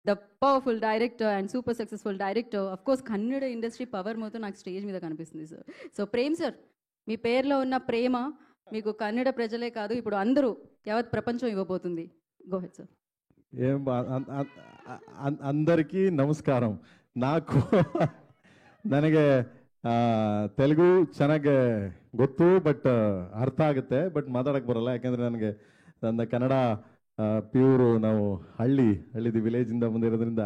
The powerful director and super successful director. Of course Kannada industry power మొత్తం నాకు stage మీద కనిపిస్తుంది సార్. సో ప్రేమ్ సార్, మీ పేరులో ఉన్న ప్రేమ మీకు కన్నడ ప్రజలే కాదు, ఇప్పుడు అందరూ యావత్ ప్రపంచం ఇవ్వబోతుంది. Go head sir. ఏం అందరికీ ನಮಸ್ಕಾರಂ. ನನಗೆ ತೆಲುಗು ಚೆನ್ನಾಗಿ ಗೊತ್ತು, ಬಟ್ ಅರ್ಥ ಆಗುತ್ತೆ, ಬಟ್ ಮಾತಾಡಕ್ಕೆ ಬರಲ್ಲ. ಯಾಕೆಂದರೆ ನನಗೆ ನನ್ನ ಕನ್ನಡ ಪ್ಯೂರು, ನಾವು ಹಳ್ಳಿದು ವಿಲೇಜಿಂದ ಬಂದಿರೋದ್ರಿಂದ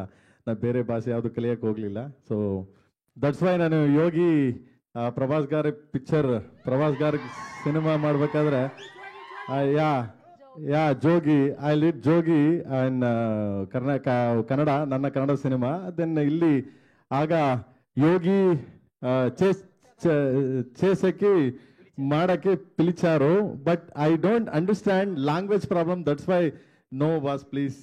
ನಾನು ಬೇರೆ ಭಾಷೆ ಯಾವುದು ಕಲಿಯೋಕ್ಕೆ ಹೋಗಲಿಲ್ಲ. ಸೊ ದಟ್ಸ್ ವೈ ನಾನು ಯೋಗಿ ಪ್ರಭಾಸ್ ಗಾರ ಪಿಕ್ಚರ್, ಪ್ರಭಾಸ್ ಗಾರ ಸಿನಿಮಾ ಮಾಡಬೇಕಾದ್ರೆ Jogi, I led Jogi and Kannada, ನನ್ನ ಕನ್ನಡ ಸಿನಿಮಾ. ದೆನ್ ಇಲ್ಲಿ ಆಗ ಯೋಗಿ చేసేకి ಮಾಡಕ್ಕೆ పిలిచారు, but I don't understand language problem. That's why no boss, please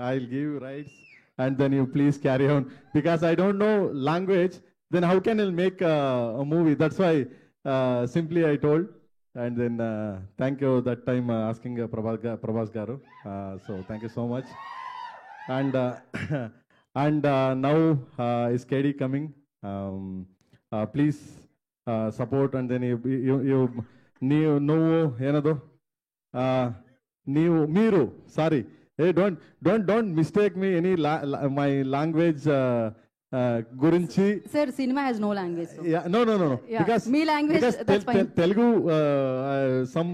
I will give rights and then you please carry on, because I don't know language. Then how can I make a movie? That's why simply I told. And then thank you that time asking Prabhas garu. So thank you so much. And now is KD coming. Please support. And then you ಏನದು ನೀವು మీరు sorry, hey, don't mistake me any my language గురించి. Sir, cinema has no language. So. Yeah, no. Yeah. Because me language, that's fine. Telugu, some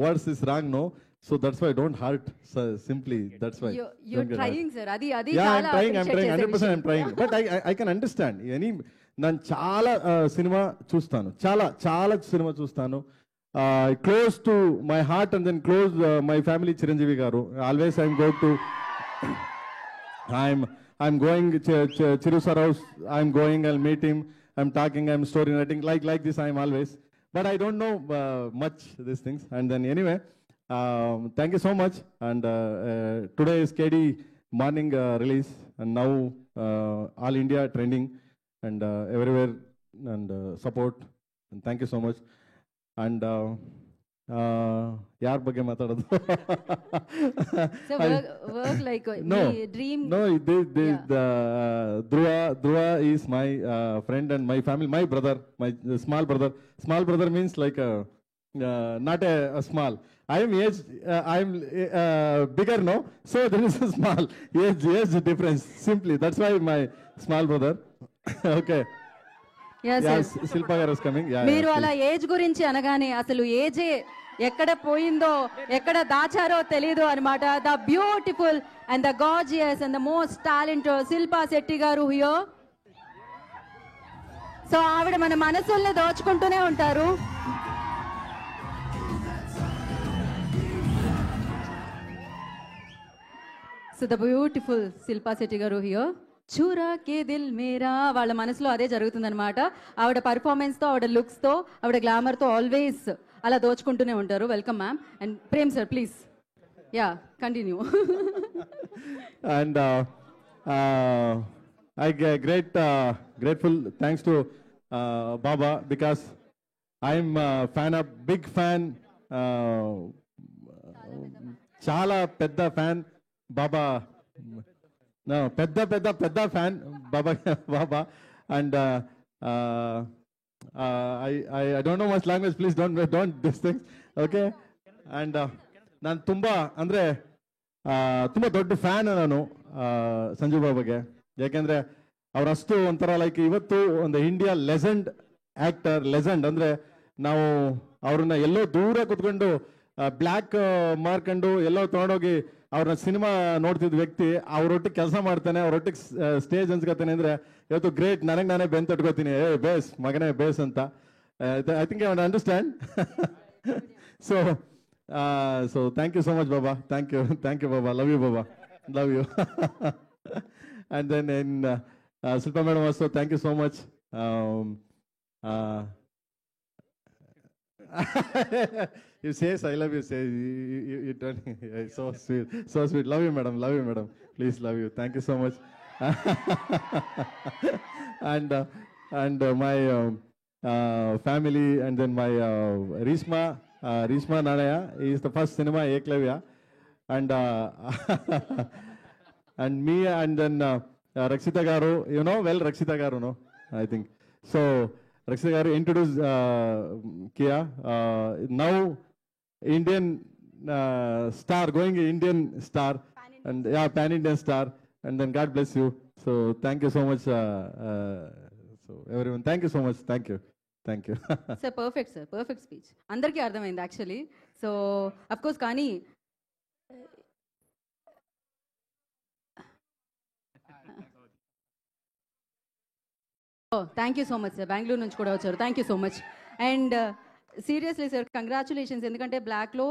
words is wrong, no. So that's why don't hurt. So simply, that's why. You're trying, sir. Adi yeah, I'm trying. 100% I'm trying. But I can understand. ನಾನು చాలా cinema చూస్తాను, చాలా cinema చూస్తాను. Close to my heart and then close my family, Chiranjeevi garu. Always I'm going to, I'm going Chiru sir house. I'm going, I'll meet him. I'm talking, I'm story writing, like this I'm always. But I don't know much these things. And then anyway, thank you so much. And today is KD morning release, and now all India trending and everywhere, and support. And thank you so much. And ಯಾರ ಬಗ್ಗೆ ಮಾತಾಡೋದು? work like no dream. No, Dhruva is my friend and my family, my brother, my small brother means like not a small. I am age, I am bigger, no, so there is a small age difference, simply. That's why my small brother. Okay. Yes, Shilpa garu is coming. మీరు అలా age గురించి అనగానే అసలు ఏజే ఎక్కడ పోయిందో, ఎక్కడ దాచారో తెలియదు అనమాట. The beautiful and the gorgeous and the most talented Shilpa Shetty గారు హియర్. సో ఆవిడ మన మనసుల్ని దోచుకుంటూనే ఉంటారు. So the beautiful Shilpa Shetty గారు హియర్. చూరా కే దిల్ మేరా, వాళ్ళ మనసులో అదే జరుగుతుందనమాట. ఆవిడ పర్ఫార్మెన్స్తో, ఆవిడ లుక్స్తో, ఆవిడ గ్లామర్తో ఆల్వేస్ అలా దోచుకుంటూనే ఉంటారు. Welcome ma'am. And Prem sir, please. Yeah, continue. And I grateful thanks to Baba, because I'm big fan, చాలా పెద్ద ఫ్యాన్ బాబా. No, పెద్ద fan Baba. And I don't know much language, please don't this things, okay. And ನಾನು ತುಂಬ ದೊಡ್ಡ fan ನಾನು ಸಂಜು ಬಾಬಾಗೆ. ಯಾಕೆಂದ್ರೆ ಅವರಷ್ಟು ಒಂಥರ ಲೈಕ್ ಇವತ್ತು ಒಂದು ಇಂಡಿಯಾ ಲೆಜೆಂಡ್ ಆಕ್ಟರ್, ಲೆಜೆಂಡ್ ಅಂದ್ರೆ ನಾವು ಅವ್ರನ್ನ ಎಲ್ಲೋ ದೂರ ಕುತ್ಕೊಂಡು ಬ್ಲ್ಯಾಕ್ ಮಾರ್ಕೊಂಡು ಎಲ್ಲೋ ತಗೊಂಡೋಗಿ ಅವ್ರನ್ನ ಸಿನಿಮಾ ನೋಡ್ತಿದ್ದ ವ್ಯಕ್ತಿ ಅವ್ರೊಟ್ಟಿಗೆ ಕೆಲಸ ಮಾಡ್ತಾನೆ, ಅವ್ರೊಟ್ಟಿಗೆ ಸ್ಟೇಜ್ ಅನ್ಸ್ಕೊತಾನೆ ಅಂದ್ರೆ ಇವತ್ತು ಗ್ರೇಟ್. ನನಗೆ ನಾನೇ ಬೆನ್ ತಟ್ಕೋತೀನಿ, ಬೇಸ್ ಮಗನೇ ಬೇಸ್ ಅಂತ. I think I understand. So thank you so much ಬಾಬಾ. ಥ್ಯಾಂಕ್ ಯು ಬಾಬಾ. ಲವ್ ಯು ಬಾಬಾ, love you. And then in Shilpa madam also, thank you so much. You say I love you, say you turn so sweet. Love you madam, please, love you. Thank you so much. And my family, and then my Rishma Nanaya is the first cinema Eklavya. And and me, and then Rakshita Garu, Rakshita Garu, no, I think. So Rakshita Garu introduced Kia. Now Indian star, going Indian star, and yeah, pan-Indian star, and then God bless you. So thank you so much, so everyone, thank you so much, thank you. Sir perfect speech అందరికీ అర్థమైంది actually. So of course కానీ thank you so much sir, Bengaluru నుంచి కూడా వచ్చారు, thank you so much. And seriously sir congratulations, ఎందుకంటే బ్లాక్లో